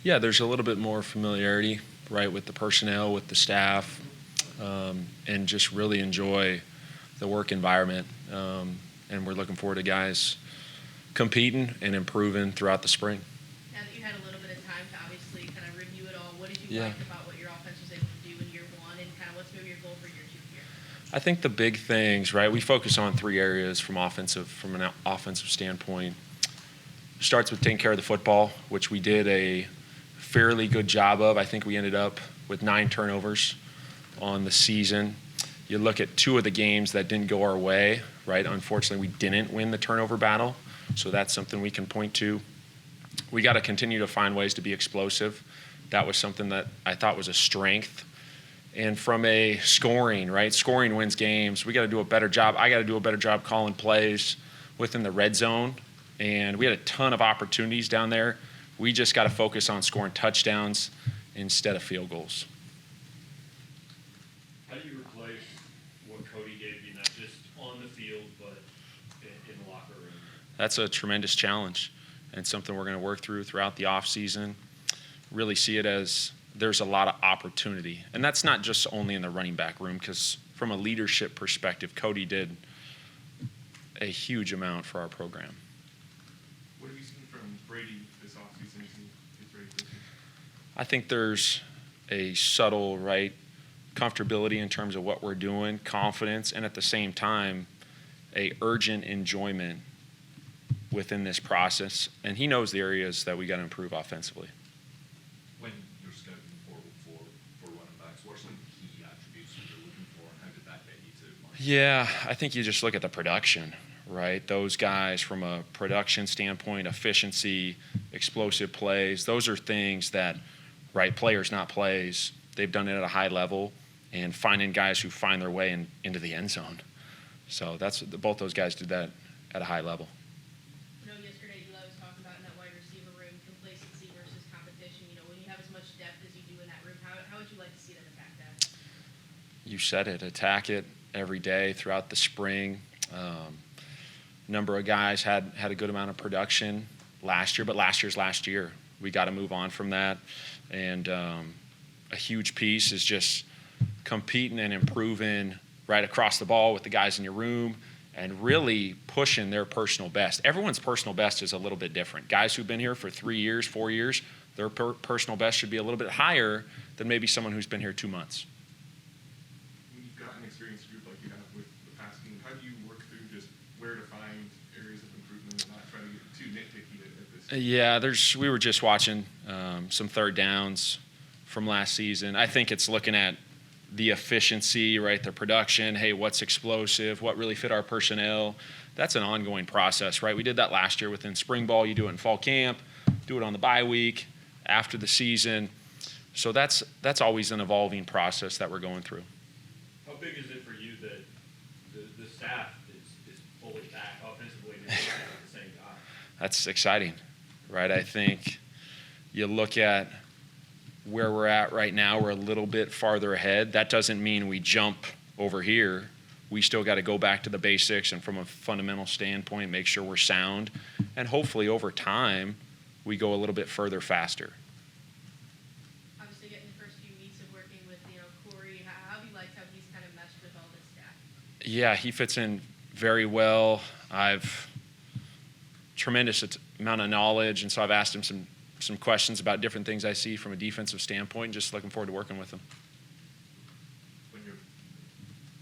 Yeah, there's a little bit more familiarity, right, with the personnel, with the staff, and just really enjoy the work environment. And we're looking forward to guys competing and improving throughout the spring. Now that you had a little bit of time to obviously kind of review it all, what did you like about what your offense was able to do in year one, and kind of what's maybe your goal for year two here? I think the big things, right, we focus on three areas from an offensive standpoint. Starts with taking care of the football, which we did a fairly good job of. I think we ended up with 9 turnovers on the season. You look at 2 of the games that didn't go our way, right? Unfortunately, we didn't win the turnover battle, so that's something we can point to. We got to continue to find ways to be explosive. That was something that I thought was a strength. And from a scoring, right? Scoring wins games. We got to do a better job. I got to do a better job calling plays within the red zone. And we had a ton of opportunities down there. We just got to focus on scoring touchdowns instead of field goals. How do you replace what Cody gave you, not just on the field, but in the locker room? That's a tremendous challenge and something we're going to work through throughout the offseason. Really see it as there's a lot of opportunity. And that's not just only in the running back room, because from a leadership perspective, Cody did a huge amount for our program. What have you seen from Brady this offseason as he gets ready for this season? I think there's a subtle, right, comfortability in terms of what we're doing, confidence, and at the same time, a urgent enjoyment within this process. And he knows the areas that we got to improve offensively. When you're scouting for running backs, what are some of the key attributes that you're looking for, and how did that get you to? Yeah, I think you just look at the production. Right, those guys from a production standpoint, efficiency, explosive plays, those are things that, right, players not plays. They've done it at a high level, and finding guys who find their way into the end zone. So both those guys did that at a high level. I know yesterday Eli was talking about in that wide receiver room, complacency versus competition. You know, when you have as much depth as you do in that room, how would you like to see them attack that? You said it, attack it every day throughout the spring. Number of guys had a good amount of production last year, but last year. We got to move on from that. And a huge piece is just competing and improving right across the ball with the guys in your room and really pushing their personal best. Everyone's personal best is a little bit different. Guys who've been here for 3 years, 4 years, their personal best should be a little bit higher than maybe someone who's been here 2 months. When you've got an experienced group like you have with the past team, how do you work through just where to find areas of improvement and not try to get too nitpicky at this? Yeah, we were just watching some third downs from last season. I think it's looking at the efficiency, right, the production, hey, what's explosive, what really fit our personnel. That's an ongoing process, right? We did that last year within spring ball. You do it in fall camp, do it on the bye week, after the season. So that's always an evolving process that we're going through. How big is it for you that the staff is fully back offensively and the same guy? That's exciting, right? I think you look at where we're at right now, we're a little bit farther ahead. That doesn't mean we jump over here. We still got to go back to the basics and from a fundamental standpoint, make sure we're sound. And hopefully over time, we go a little bit further faster. Obviously, getting the first few weeks of working with, Corey, how have you liked how he's kind of meshed with all this staff? Yeah, he fits in very well. I've tremendous amount of knowledge, and so I've asked him some questions about different things I see from a defensive standpoint, and just looking forward to working with him. When you're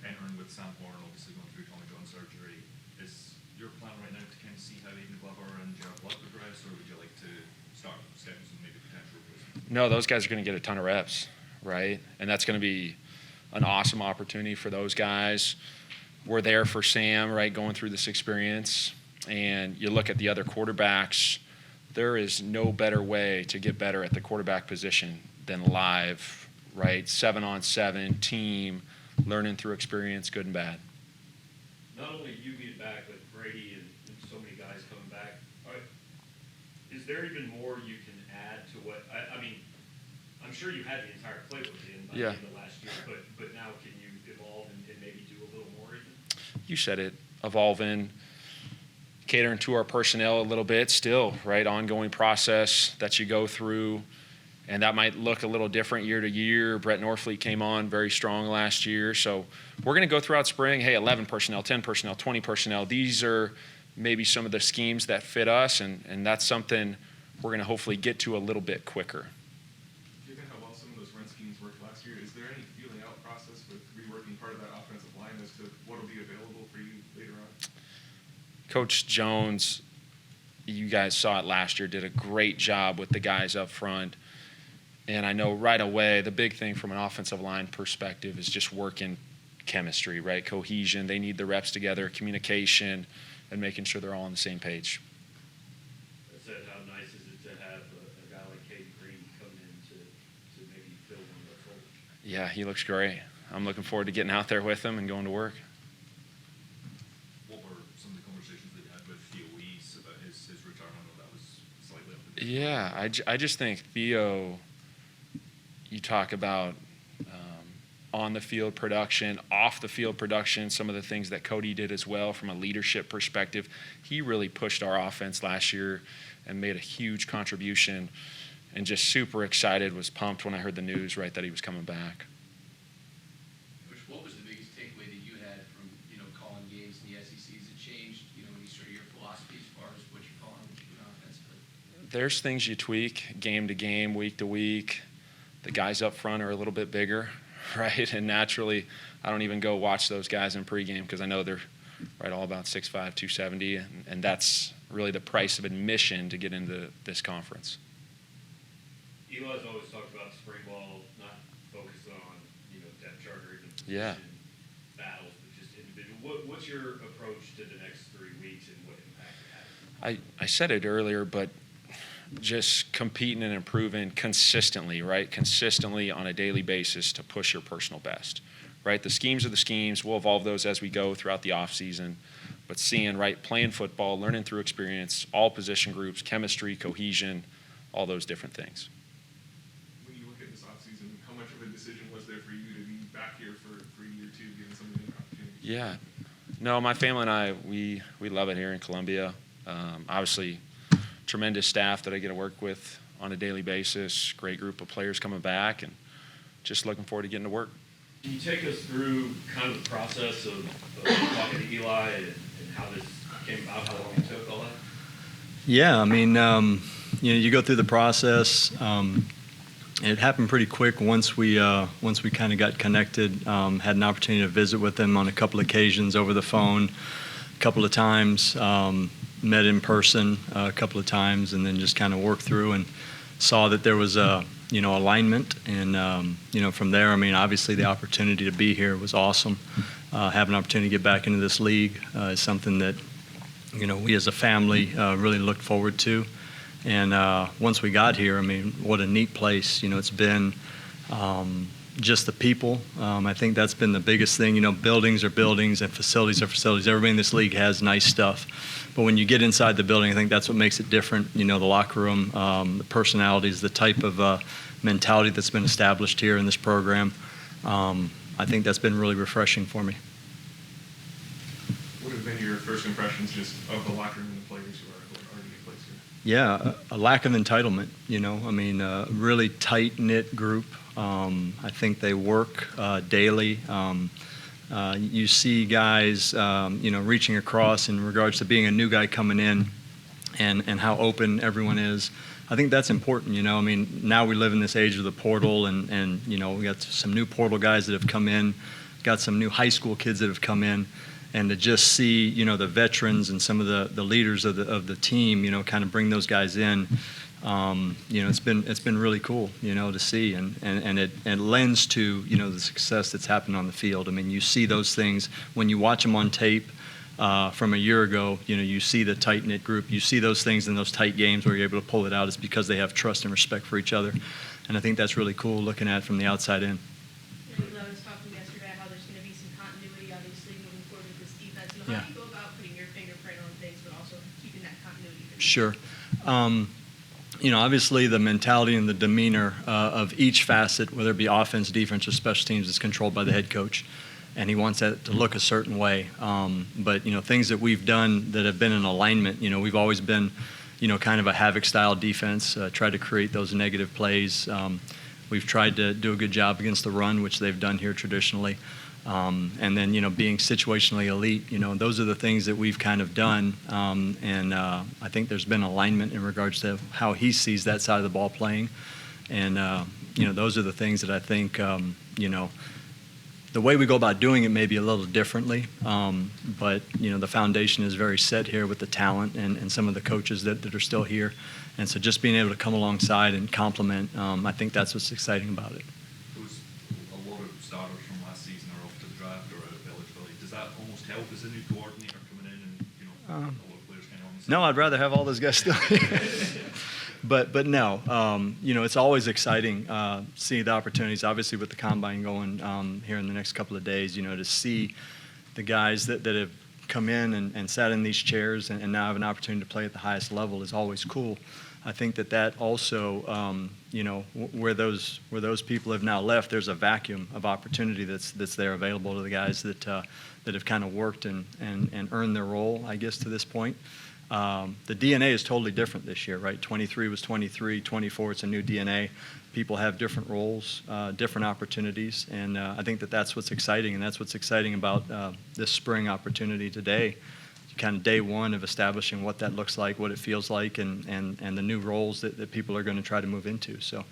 entering with Sam Horn, obviously going through Tommy John surgery, is your plan right now to kind of see how Aiden Glover and Jared Blood progress, or would you like to start scouting some maybe potential replacements? No, those guys are going to get a ton of reps, right? And that's going to be an awesome opportunity for those guys. We're there for Sam, right, going through this experience. And you look at the other quarterbacks, there is no better way to get better at the quarterback position than live, right? 7-on-7, team, learning through experience, good and bad. Not only you being back, but Brady and so many guys coming back. Is there even more you can add to what I mean? I'm sure you had the entire playbook in by the end of last year, but now can you evolve and maybe do a little more even? You said it, evolving, catering to our personnel a little bit still, right? Ongoing process that you go through. And that might look a little different year to year. Brett Norfleet came on very strong last year. So we're going to go throughout spring, hey, 11 personnel, 10 personnel, 20 personnel. These are maybe some of the schemes that fit us, and that's something we're going to hopefully get to a little bit quicker. Given how well some of those run schemes worked last year, is there any feeling out process with reworking part of that offensive line as to what will be available for you later on? Coach Jones, you guys saw it last year, did a great job with the guys up front. And I know right away the big thing from an offensive line perspective is just working chemistry, right? Cohesion. They need the reps together, communication, and making sure they're all on the same page. I said, how nice is it to have a guy like Caden Green come in to maybe fill one of those roles? Yeah, he looks great. I'm looking forward to getting out there with him and going to work. What were some of the conversations that you had with Theo Weiss about his return? I know that was slightly up the Yeah, I just think Theo, you talk about on-the-field production, off-the-field production, some of the things that Cody did as well from a leadership perspective. He really pushed our offense last year and made a huge contribution, and just super excited, was pumped when I heard the news, right, that he was coming back. Coach, what was the biggest takeaway that you had from, calling games in the SEC? Has it changed, when you started your philosophy as far as what you're calling, what you're doing offensively? There's things you tweak game to game, week to week. The guys up front are a little bit bigger, right? And naturally, I don't even go watch those guys in pregame because I know they're right all about 6'5", 270, and that's really the price of admission to get into this conference. Eli's always talked about spring ball, not focused on, depth chart or even Yeah. position battles, but just individual. What's your approach to the next 3 weeks and what impact it has? I said it earlier, but just competing and improving consistently, right? Consistently on a daily basis to push your personal best, right? The schemes are the schemes. We'll evolve those as we go throughout the offseason. But seeing, right, playing football, learning through experience, all position groups, chemistry, cohesion, all those different things. When you look at this offseason, how much of a decision was there for you to be back here for year two, given some of the opportunities? Yeah. No, my family and I, we love it here in Columbia. Obviously, tremendous staff that I get to work with on a daily basis, great group of players coming back, and just looking forward to getting to work. Can you take us through kind of the process of talking to Eli and how this came about, how long it took, all that? Yeah, I mean, you go through the process. It happened pretty quick once we kind of got connected. Had an opportunity to visit with them on a couple occasions over the phone, a couple of times. Met in person a couple of times, and then just kind of worked through and saw that there was a alignment. And from there, I mean, obviously the opportunity to be here was awesome. Have an opportunity to get back into this league is something that we as a family really looked forward to. And once we got here, I mean, what a neat place. It's been just the people. I think that's been the biggest thing. Buildings are buildings and facilities are facilities. Everybody in this league has nice stuff. But when you get inside the building, I think that's what makes it different. The locker room, the personalities, the type of mentality that's been established here in this program. I think that's been really refreshing for me. What have been your first impressions just of the locker room and the players who are already in place here? Yeah, a lack of entitlement, I mean, a really tight-knit group. I think they work daily. You see guys, reaching across in regards to being a new guy coming in and how open everyone is. I think that's important, I mean, now we live in this age of the portal and we got some new portal guys that have come in, got some new high school kids that have come in, and to just see, the veterans and some of the leaders of the team, kind of bring those guys in, it's been really cool, to see, and it lends to, the success that's happened on the field. I mean, you see those things when you watch them on tape from a year ago. You see the tight-knit group. You see those things in those tight games where you're able to pull it out. It's because they have trust and respect for each other, and I think that's really cool looking at it from the outside in. I was talking yesterday how there's going to be some continuity, obviously, moving forward with this defense. How Yeah. do you go about putting your fingerprint on things, but also keeping that continuity? Sure. Obviously the mentality and the demeanor of each facet, whether it be offense, defense, or special teams, is controlled by the head coach, and he wants that to look a certain way. But things that we've done that have been in alignment, we've always been, kind of a havoc-style defense, try to create those negative plays. We've tried to do a good job against the run, which they've done here traditionally. And then, being situationally elite, those are the things that we've kind of done. And I think there's been alignment in regards to how he sees that side of the ball playing. And, those are the things that I think, the way we go about doing it may be a little differently. But, the foundation is very set here with the talent and some of the coaches that are still here. And so just being able to come alongside and complement, I think that's what's exciting about it. Those, a lot of starters from last season are off to the draft or out of eligibility. Does that almost help as a new coordinator coming in and, a lot of players kind of on the side? No, I'd rather have all those guys still here. But no, it's always exciting see the opportunities, obviously with the combine going here in the next couple of days, to see the guys that have come in and sat in these chairs and now have an opportunity to play at the highest level is always cool. I think that also, where those people have now left, there's a vacuum of opportunity that's there available to the guys that have kind of worked and earned their role, I guess, to this point. The DNA is totally different this year, right? 23 was 23, 24, it's a new DNA. People have different roles, different opportunities, and I think that's what's exciting, and that's what's exciting about this spring opportunity today. Kind of day one of establishing what that looks like, what it feels like, and the new roles that people are going to try to move into. So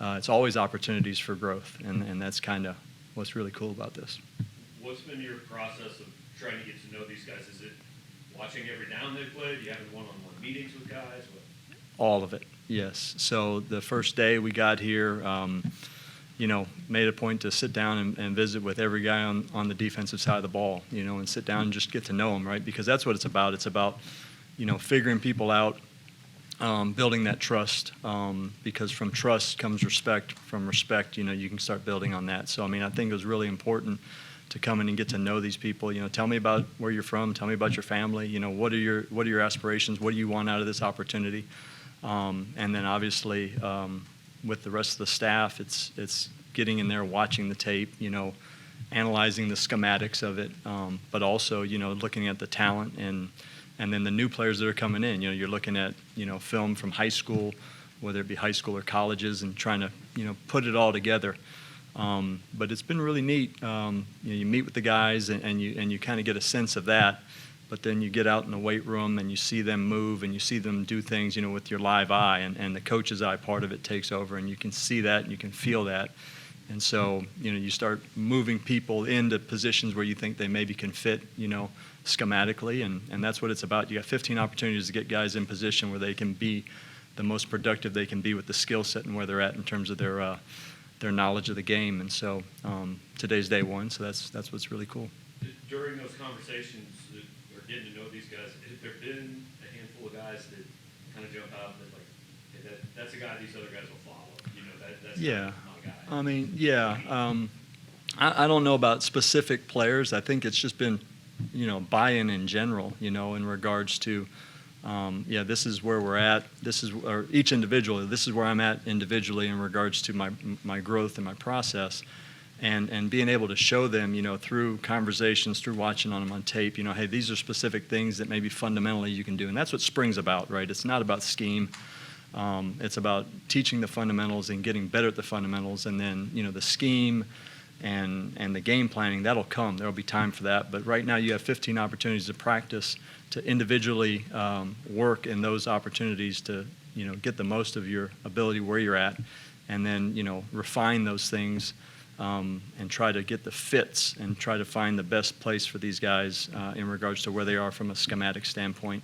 it's always opportunities for growth, and that's kind of what's really cool about this. What's been your process of trying to get to know these guys? Is it watching every down they play? Do you have one-on-one meetings with guys? All of it, yes. So the first day we got here, made a point to sit down and visit with every guy on the defensive side of the ball, and sit down and just get to know them, right? Because that's what it's about. It's about, figuring people out, building that trust, because from trust comes respect. From respect, you can start building on that. So, I think it was really important to come in and get to know these people. Tell me about where you're from. Tell me about your family. What are your aspirations? What do you want out of this opportunity? And then obviously, with the rest of the staff, it's getting in there, watching the tape, analyzing the schematics of it, but also, looking at the talent and then the new players that are coming in. You're looking at, film from high school, whether it be high school or colleges, and trying to, put it all together. But it's been really neat. You meet with the guys and you kind of get a sense of that. But then you get out in the weight room and you see them move and you see them do things, with your live eye, and the coach's eye part of it takes over, and you can see that and you can feel that. And so, you start moving people into positions where you think they maybe can fit, schematically, and that's what it's about. You got 15 opportunities to get guys in position where they can be the most productive they can be with the skill set and where they're at in terms of their knowledge of the game. And so today's day one, so that's what's really cool. During those conversations, getting to know these guys, has there been a handful of guys that kind of jump out that hey, that's a guy these other guys will follow? That's yeah. my guy. Yeah. I don't know about specific players. I think it's just been, buy-in in general, in regards to, this is where we're at. Or each individual, this is where I'm at individually in regards to my growth and my process. And being able to show them, through conversations, through watching on them on tape, hey, these are specific things that maybe fundamentally you can do. And that's what spring's about, right? It's not about scheme. It's about teaching the fundamentals and getting better at the fundamentals. And then, the scheme and the game planning, that'll come. There'll be time for that. But right now you have 15 opportunities to practice, to individually work in those opportunities to, get the most of your ability where you're at. And then, refine those things. And try to get the fits and try to find the best place for these guys in regards to where they are from a schematic standpoint,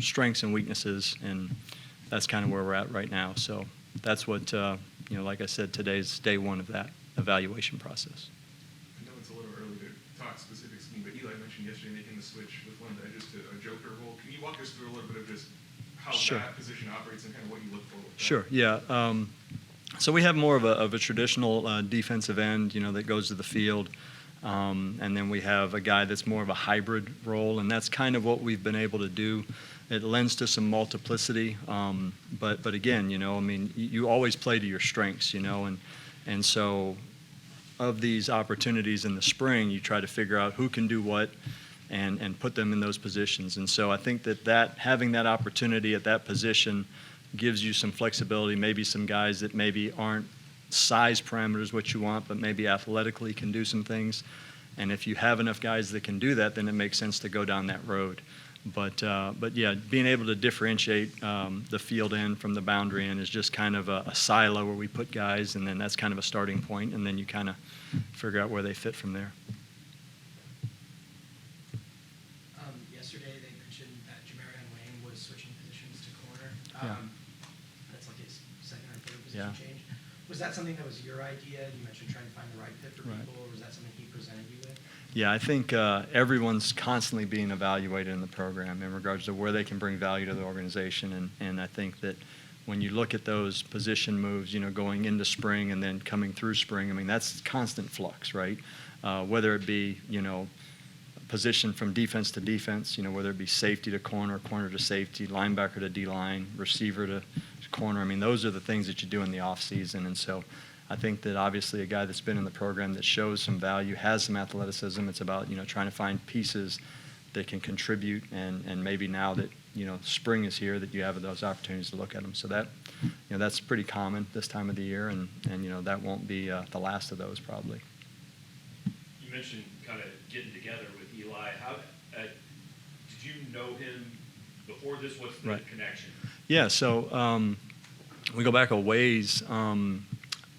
strengths and weaknesses, and that's kind of where we're at right now. So that's what, like I said, today's day one of that evaluation process. I know it's a little early to talk specific scheme, but Eli mentioned yesterday making the switch with one of the edges to a joker role. Can you walk us through a little bit of just how Sure. that position operates and kind of what you look for with that? Sure, yeah. So we have more of a traditional defensive end, that goes to the field. And then we have a guy that's more of a hybrid role, and that's kind of what we've been able to do. It lends to some multiplicity. But again, you always play to your strengths, and so of these opportunities in the spring, you try to figure out who can do what, and put them in those positions. And so I think that having that opportunity at that position gives you some flexibility, maybe some guys that maybe aren't size parameters what you want, but maybe athletically can do some things. And if you have enough guys that can do that, then it makes sense to go down that road. But yeah, being able to differentiate the field end from the boundary end is just kind of a silo where we put guys, and then that's kind of a starting point, and then you kind of figure out where they fit from there. Yesterday they mentioned that Jamarion Wayne was switching positions to corner. Yeah. That's like his second or third position Yeah. change. Was that something that was your idea? You mentioned trying to find the right fit for Right. people, or was that something he presented you with? Yeah, I think everyone's constantly being evaluated in the program in regards to where they can bring value to the organization. And I think that when you look at those position moves, going into spring and then coming through spring, I mean, that's constant flux, right? Whether it be, position from defense to defense, whether it be safety to corner, corner to safety, linebacker to D-line, receiver to corner. I mean, those are the things that you do in the offseason. And so I think that obviously a guy that's been in the program that shows some value, has some athleticism, it's about, trying to find pieces that can contribute, and maybe now that, spring is here, that you have those opportunities to look at them. So that, that's pretty common this time of the year, and that won't be the last of those probably. You mentioned kind of getting together with Eli. How did you know him before this? What's the Right. connection? Yeah, so we go back a ways.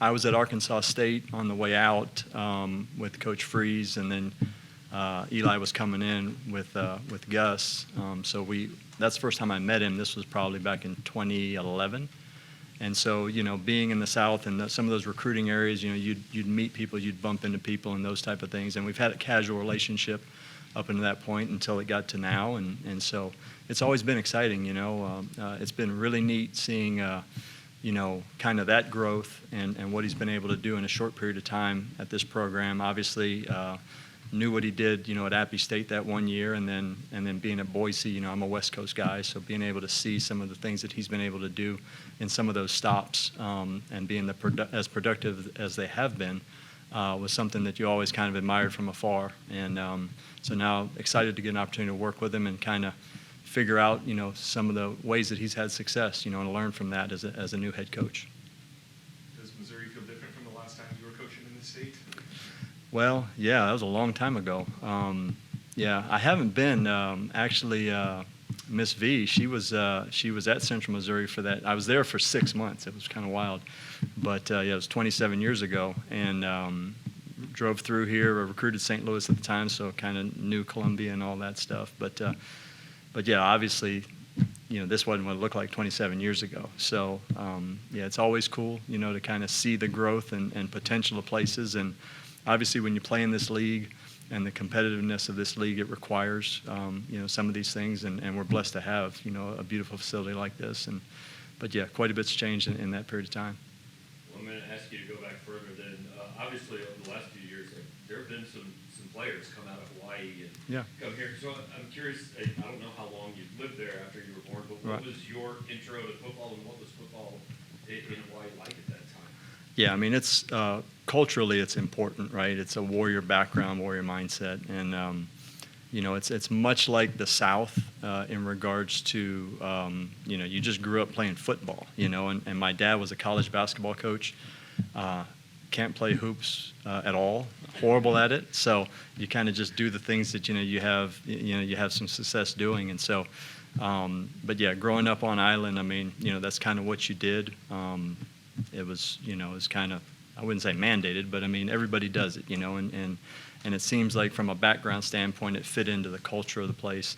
I was at Arkansas State on the way out with Coach Freeze, and then Eli was coming in with Gus. So that's the first time I met him. This was probably back in 2011. And so, being in the South and some of those recruiting areas, you'd meet people, you'd bump into people and those type of things. And we've had a casual relationship up until that point until it got to now. And so it's always been exciting, It's been really neat seeing, kind of that growth and what he's been able to do in a short period of time at this program. Obviously, knew what he did, at Appy State that one year, and then being at Boise, I'm a West Coast guy, so being able to see some of the things that he's been able to do in some of those stops and being as productive as they have been was something that you always kind of admired from afar. And so now excited to get an opportunity to work with him and kind of figure out, some of the ways that he's had success, and learn from that as a new head coach. Does Missouri feel different from the last time you were coaching in the state? Well, yeah, that was a long time ago. Yeah, I haven't been actually. Miss V, she was at Central Missouri for that. I was there for 6 months. It was kind of wild, but yeah, it was 27 years ago, and drove through here. I recruited St. Louis at the time, so kind of knew Columbia and all that stuff. But yeah, obviously, this wasn't what it looked like 27 years ago. So yeah, it's always cool, to kind of see the growth and potential of places. And obviously, when you play in this league and the competitiveness of this league, it requires, some of these things. And we're blessed to have, a beautiful facility like this. But yeah, quite a bit's changed in that period of time. Well, I'm going to ask you to go back further. Then, obviously, over the last few years, there have been some players come out of Hawaii and come here. So I'm curious. I don't know how long you lived there after you were born, but what was your intro to football, and what was football in Hawaii like at that time? Yeah, I mean, it's culturally it's important, right? It's a warrior background, warrior mindset, and it's much like the South in regards to you just grew up playing football, and my dad was a college basketball coach. Can't play hoops at all, horrible at it. So you kind of just do the things that you have some success doing, and so. But yeah, growing up on island, I mean, that's kind of what you did. It was, it's kind of, I wouldn't say mandated, but I mean, everybody does it, and it seems like from a background standpoint, it fit into the culture of the place.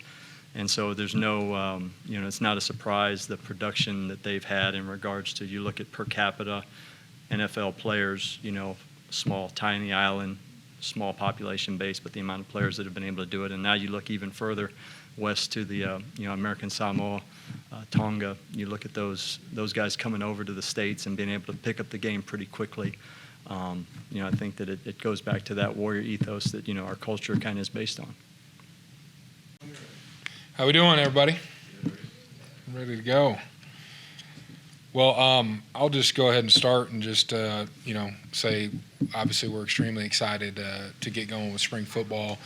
And so there's no, it's not a surprise the production that they've had in regards to, you look at per capita NFL players, small, tiny island, small population base, but the amount of players that have been able to do it. And now you look even further west to the American Samoa, Tonga. You look at those guys coming over to the States and being able to pick up the game pretty quickly. I think that it goes back to that warrior ethos that our culture kind of is based on. How we doing, everybody? Ready to go. Well, I'll just go ahead and start and just say, obviously, we're extremely excited to get going with spring football.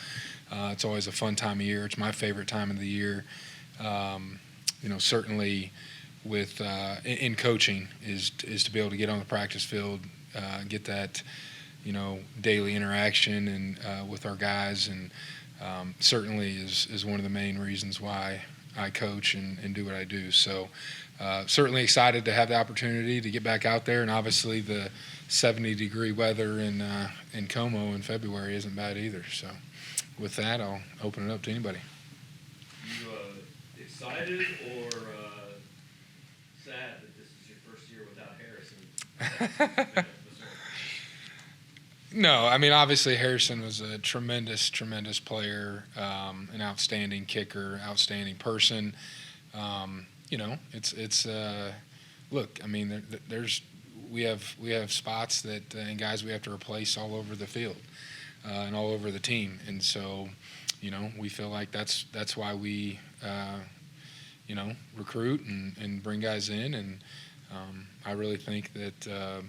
It's always a fun time of year. It's my favorite time of the year. Certainly with in coaching is to be able to get on the practice field, get that daily interaction and with our guys, and certainly is one of the main reasons why I coach and do what I do. So certainly excited to have the opportunity to get back out there, and obviously the 70-degree weather in Como in February isn't bad either. So with that, I'll open it up to anybody. You excited or sad that this is your first year without Harrison? No, I mean, obviously Harrison was a tremendous player, an outstanding kicker, outstanding person. It's look, I mean, we have spots that and guys we have to replace all over the field and all over the team, and so we feel like that's why we recruit and bring guys in, and I really think that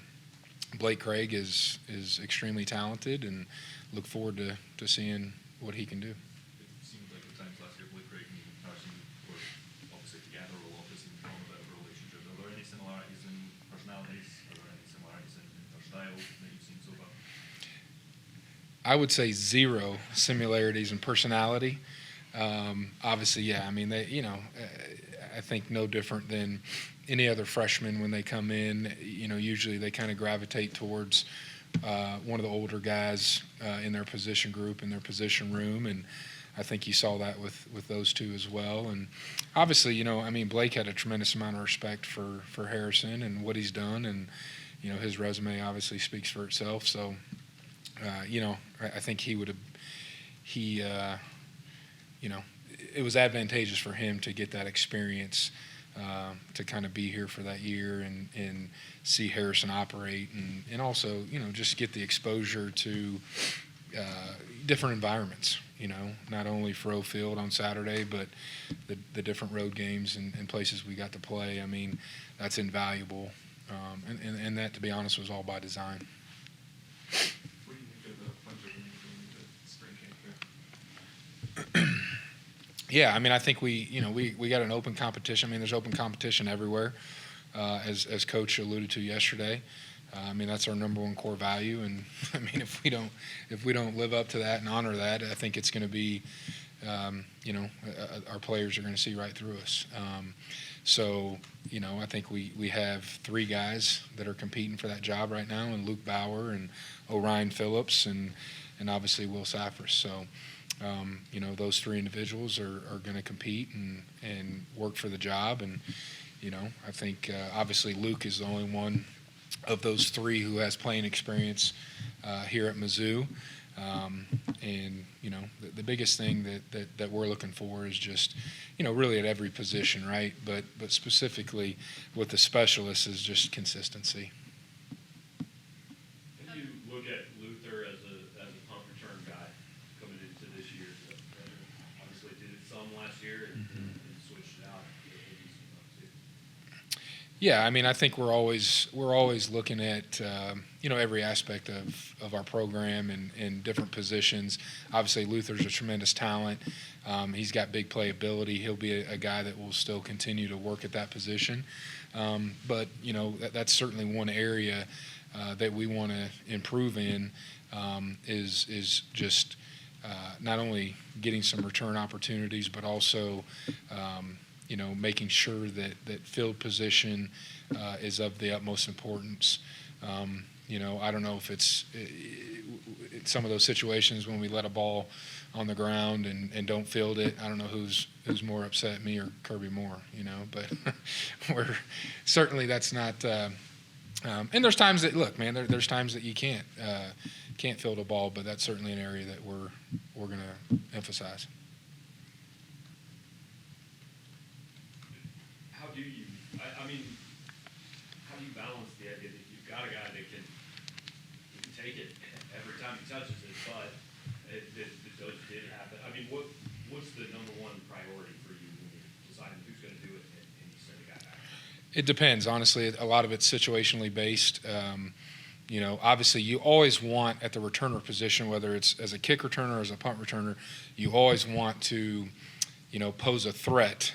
Blake Craig is extremely talented, and look forward to seeing what he can do. It seems like the times last year, Blake Craig and Harrison were obviously together a lot. It seemed to form a bit of a relationship. Are there any similarities in personalities? Are there any similarities in their style that you've seen so far? I would say zero similarities in personality. Obviously, yeah. I mean, I think no different than any other freshman when they come in. Usually they kind of gravitate towards one of the older guys in their position group, in their position room, and I think you saw that with those two as well. And obviously, Blake had a tremendous amount of respect for Harrison and what he's done, and his resume obviously speaks for itself. So, I think it was advantageous for him to get that experience, to kind of be here for that year and see Harrison operate, and also just get the exposure to different environments. Not only Fro Field on Saturday, but the different road games and places we got to play. I mean, that's invaluable, and that, to be honest, was all by design. What do you think of the bunch of them going into spring camp there? Yeah, I mean, I think we got an open competition. I mean, there's open competition everywhere, as Coach alluded to yesterday. I mean, that's our number one core value, and I mean, if we don't live up to that and honor that, I think it's going to be, our players are going to see right through us. So, I think we have three guys that are competing for that job right now, and Luke Bauer and Orion Phillips and obviously Will Saffris. So. Those three individuals are going to compete and work for the job. And, I think obviously Luke is the only one of those three who has playing experience here at Mizzou. And, the biggest thing that we're looking for is just, really at every position, right? But specifically with the specialists is just consistency. How do you look at Luther as a punt return guy coming into this year? Obviously did it some last year and switched it out. Yeah, I mean, I think we're always looking at every aspect of our program and different positions. Obviously, Luther's a tremendous talent. He's got big playability. He'll be a guy that will still continue to work at that position. But that's certainly one area that we want to improve in, is just not only getting some return opportunities, but also making sure that field position is of the utmost importance. I don't know if it's some of those situations when we let a ball on the ground and don't field it. I don't know who's more upset, me or Kirby Moore. But we're certainly that's not. And there's times that there's times that you can't field a ball, but that's certainly an area that we're going to emphasize. How do you balance the idea that you've got a guy that can take it every time he touches it, but those did happen? I mean, what's the number one priority for you when you're deciding who's going to do it and you send a guy back? It depends, honestly. A lot of it's situationally based. Obviously you always want at the returner position, whether it's as a kick returner or as a punt returner, you always want to, pose a threat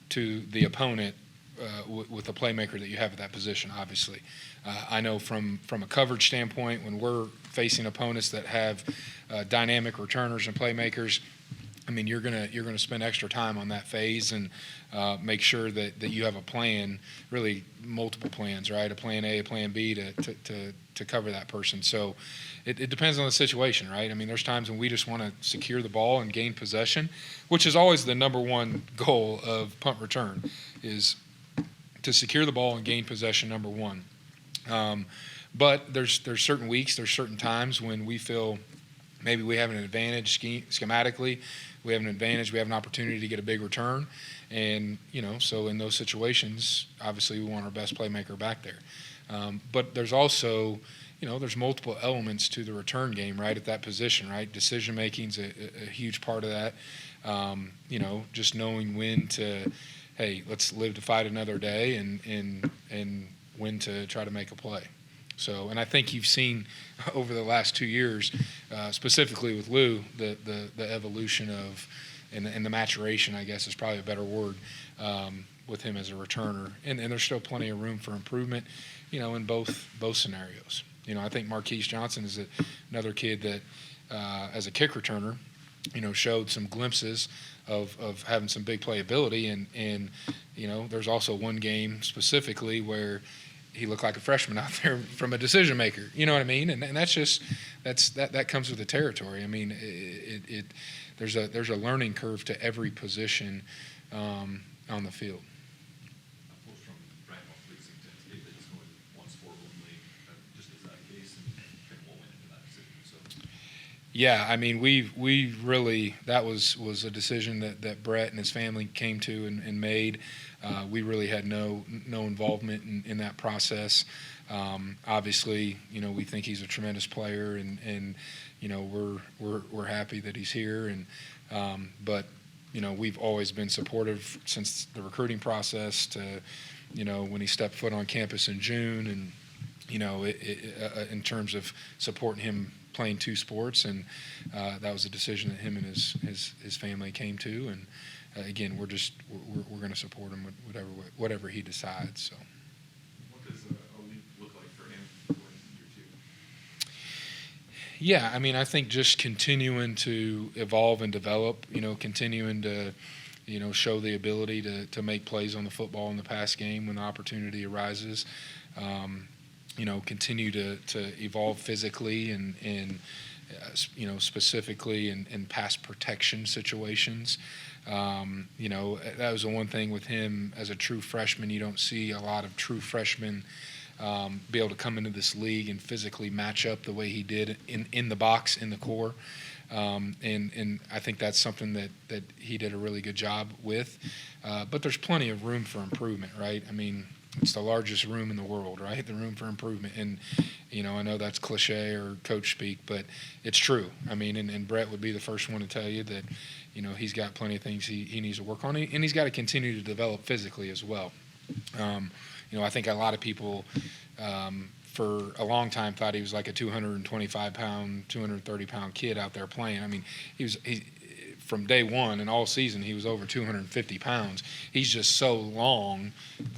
to the opponent with the playmaker that you have at that position, obviously. I know from a coverage standpoint, when we're facing opponents that have dynamic returners and playmakers, I mean, you're gonna spend extra time on that phase and make sure that you have a plan, really multiple plans, right? A plan A, a plan B to cover that person. So it depends on the situation, right? I mean, there's times when we just want to secure the ball and gain possession, which is always the number one goal of punt return, is to secure the ball and gain possession, number one. But there's certain weeks, there's certain times when we feel maybe we have an advantage schematically, we have an advantage, we have an opportunity to get a big return. And, so in those situations, obviously we want our best playmaker back there. But there's also, there's multiple elements to the return game, right, at that position, right? Decision-making's a huge part of that. Just knowing when to, hey, let's live to fight another day and when to try to make a play. So, and I think you've seen over the last 2 years, specifically with Lou, the evolution of, and the maturation, I guess is probably a better word, with him as a returner. And there's still plenty of room for improvement, in both scenarios. I think Marquise Johnson is another kid that, as a kick returner, showed some glimpses of having some big playability. And there's also one game specifically where he looked like a freshman out there from a decision maker. You know what I mean? And that's just that comes with the territory. I mean, there's a learning curve to every position on the field. A post from Brian Lexington today that he's going one sport only. Just is that a case, and kind of what went into that decision? So. Yeah, I mean, we really, that was a decision that Brett and his family came to and made. We really had no involvement in that process. Obviously, we think he's a tremendous player, and we're happy that he's here. And but we've always been supportive since the recruiting process to when he stepped foot on campus in June, and in terms of supporting him playing two sports, and that was a decision that him and his family came to. And again, we're going to support him with whatever he decides. So. What does a leap look like for him going into year two? Yeah, I mean, I think just continuing to evolve and develop, continuing to, show the ability to make plays on the football in the pass game when the opportunity arises. Continue to evolve physically and specifically in pass protection situations. That was the one thing with him as a true freshman. You don't see a lot of true freshmen be able to come into this league and physically match up the way he did in the box, in the core. And I think that's something that he did a really good job with. But there's plenty of room for improvement, right? I mean, it's the largest room in the world, right? The room for improvement. And, I know that's cliche or coach speak, but it's true. I mean, and Brett would be the first one to tell you that, he's got plenty of things he needs to work on, and he's got to continue to develop physically as well. I think a lot of people for a long time thought he was like a 225-pound, 230-pound kid out there playing. I mean, he from day one and all season, he was over 250 pounds. He's just so long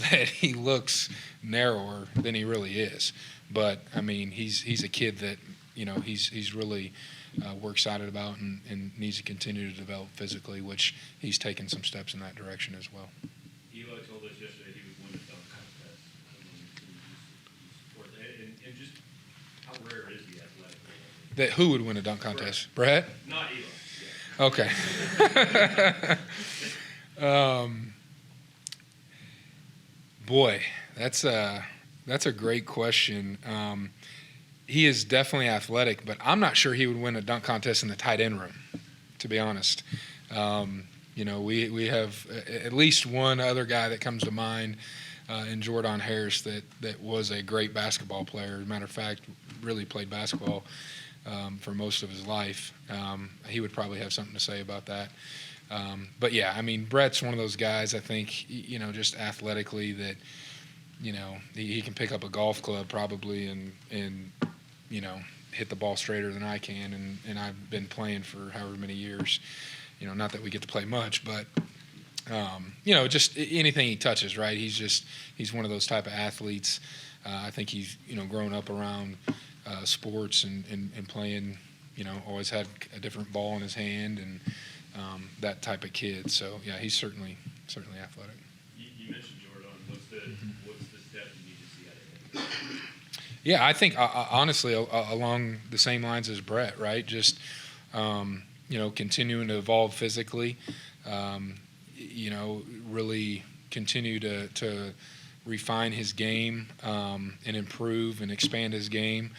that he looks narrower than he really is. But, I mean, he's a kid that, he's really we're excited about and needs to continue to develop physically, which he's taken some steps in that direction as well. Eli told us yesterday he would win the dunk contest. And just how rare is the athletic? That who would win a dunk contest? Brett? Not Eli. Okay. Boy, that's a great question. He is definitely athletic, but I'm not sure he would win a dunk contest in the tight end room, to be honest. We have at least one other guy that comes to mind in Jordan Harris that was a great basketball player. As a matter of fact, really played basketball for most of his life. He would probably have something to say about that. But yeah, I mean, Brett's one of those guys, I think, just athletically that, he can pick up a golf club probably and hit the ball straighter than I can. And I've been playing for however many years. Not that we get to play much, but just anything he touches, right? He's one of those type of athletes. I think he's grown up around sports and playing. Always had a different ball in his hand and that type of kid. So yeah, he's certainly athletic. You mentioned Jordan. What's the step you need to see out of him? Yeah, I think honestly along the same lines as Brett, right? Just continuing to evolve physically. Really continue to refine his game and improve and expand his game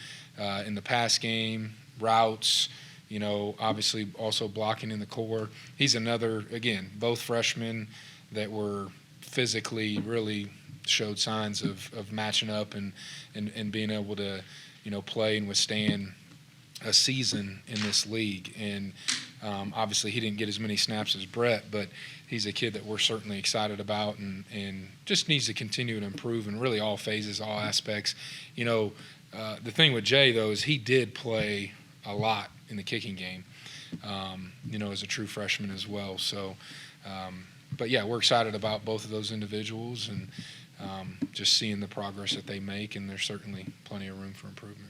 in the pass game, routes. Obviously also blocking in the core. He's another, again, both freshmen that were physically really showed signs of matching up and being able to, play and withstand a season in this league. And obviously he didn't get as many snaps as Brett, but he's a kid that we're certainly excited about and just needs to continue to improve in really all phases, all aspects. The thing with Jay, though, is he did play a lot in the kicking game, as a true freshman as well. So, but yeah, we're excited about both of those individuals and just seeing the progress that they make, and there's certainly plenty of room for improvement.